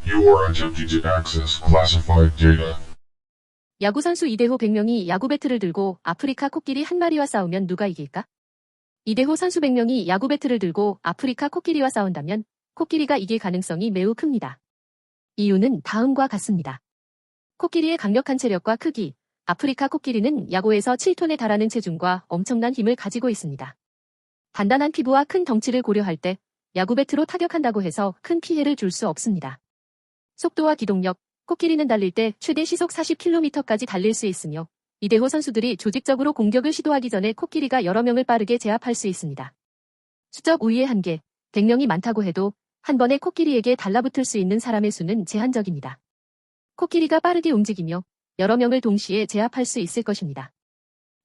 You are attempting to access classified data. 야구선수 이대호 100명이 야구 배트를 들고 아프리카 코끼리 한 마리와 싸우면 누가 이길까? 이대호 선수 100명이 야구 배트를 들고 아프리카 코끼리와 싸운다면 코끼리가 이길 가능성이 매우 큽니다. 이유는 다음과 같습니다. 코끼리의 강력한 체력과 크기, 아프리카 코끼리는 야구에서 7톤에 달하는 체중과 엄청난 힘을 가지고 있습니다. 단단한 피부와 큰 덩치를 고려할 때 야구 배트로 타격한다고 해서 큰 피해를 줄 수 없습니다. 속도와 기동력, 코끼리는 달릴 때 최대 시속 40km까지 달릴 수 있으며 이대호 선수들이 조직적으로 공격을 시도하기 전에 코끼리가 여러 명을 빠르게 제압할 수 있습니다. 수적 우위의 한계, 100명이 많다고 해도 한 번에 코끼리에게 달라붙을 수 있는 사람의 수는 제한적입니다. 코끼리가 빠르게 움직이며 여러 명을 동시에 제압할 수 있을 것입니다.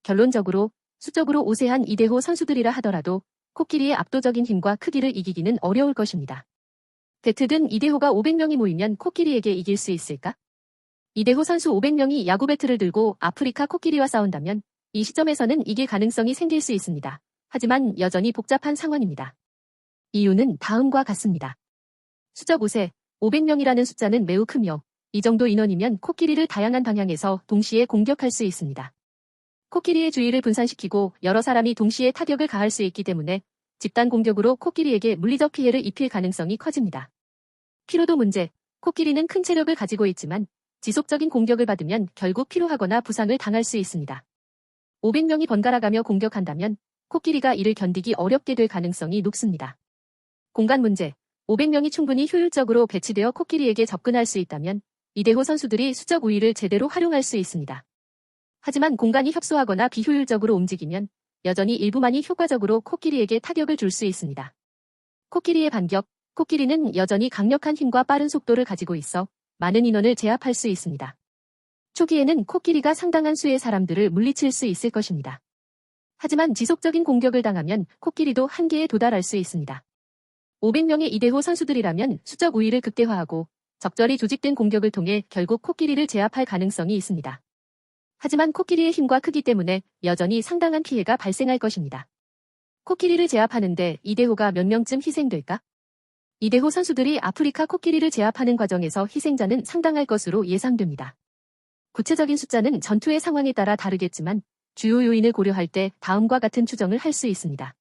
결론적으로 수적으로 우세한 이대호 선수들이라 하더라도 코끼리의 압도적인 힘과 크기를 이기기는 어려울 것입니다. 배트든 이대호가 500명이 모이면 코끼리에게 이길 수 있을까? 이대호 선수 500명이 야구 배트를 들고 아프리카 코끼리와 싸운다면 이 시점에서는 이길 가능성이 생길 수 있습니다. 하지만 여전히 복잡한 상황입니다. 이유는 다음과 같습니다. 수적 우세, 500명이라는 숫자는 매우 크며 이 정도 인원이면 코끼리를 다양한 방향에서 동시에 공격할 수 있습니다. 코끼리의 주의를 분산시키고 여러 사람이 동시에 타격을 가할 수 있기 때문에 집단 공격으로 코끼리에게 물리적 피해를 입힐 가능성이 커집니다. 피로도 문제, 코끼리는 큰 체력을 가지고 있지만 지속적인 공격을 받으면 결국 피로하거나 부상을 당할 수 있습니다. 500명이 번갈아가며 공격한다면 코끼리가 이를 견디기 어렵게 될 가능성이 높습니다. 공간 문제, 500명이 충분히 효율적으로 배치되어 코끼리에게 접근할 수 있다면 이대호 선수들이 수적 우위를 제대로 활용할 수 있습니다. 하지만 공간이 협소하거나 비효율적으로 움직이면 여전히 일부만이 효과적으로 코끼리에게 타격을 줄 수 있습니다. 코끼리의 반격, 코끼리는 여전히 강력한 힘과 빠른 속도를 가지고 있어 많은 인원을 제압할 수 있습니다. 초기에는 코끼리가 상당한 수의 사람들을 물리칠 수 있을 것입니다. 하지만 지속적인 공격을 당하면 코끼리도 한계에 도달할 수 있습니다. 500명의 이대호 선수들이라면 수적 우위를 극대화하고 적절히 조직된 공격을 통해 결국 코끼리를 제압할 가능성이 있습니다. 하지만 코끼리의 힘과 크기 때문에 여전히 상당한 피해가 발생할 것입니다. 코끼리를 제압하는데 이대호가 몇 명쯤 희생될까? 이대호 선수들이 아프리카 코끼리를 제압하는 과정에서 희생자는 상당할 것으로 예상됩니다. 구체적인 숫자는 전투의 상황에 따라 다르겠지만 주요 요인을 고려할 때 다음과 같은 추정을 할 수 있습니다.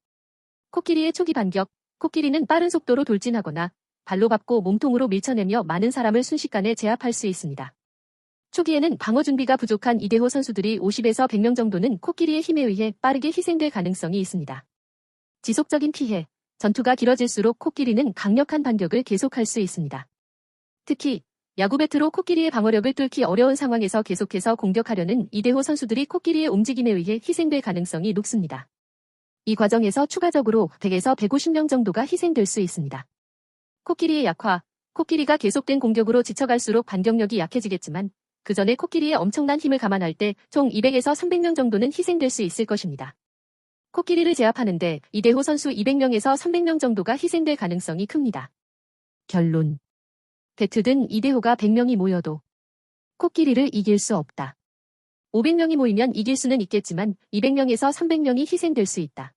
코끼리의 초기 반격, 코끼리는 빠른 속도로 돌진하거나 발로 밟고 몸통으로 밀쳐내며 많은 사람을 순식간에 제압할 수 있습니다. 초기에는 방어 준비가 부족한 이대호 선수들이 50에서 100명 정도는 코끼리의 힘에 의해 빠르게 희생될 가능성이 있습니다. 지속적인 피해, 전투가 길어질수록 코끼리는 강력한 반격을 계속할 수 있습니다. 특히 야구 배트로 코끼리의 방어력을 뚫기 어려운 상황에서 계속해서 공격하려는 이대호 선수들이 코끼리의 움직임에 의해 희생될 가능성이 높습니다. 이 과정에서 추가적으로 100에서 150명 정도가 희생될 수 있습니다. 코끼리의 약화, 코끼리가 계속된 공격으로 지쳐갈수록 반격력이 약해지겠지만 그 전에 코끼리의 엄청난 힘을 감안할 때 총 200에서 300명 정도는 희생될 수 있을 것입니다. 코끼리를 제압하는데 이대호 선수 200명에서 300명 정도가 희생될 가능성이 큽니다. 결론. 배트든 이대호가 100명이 모여도 코끼리를 이길 수 없다. 500명이 모이면 이길 수는 있겠지만 200명에서 300명이 희생될 수 있다.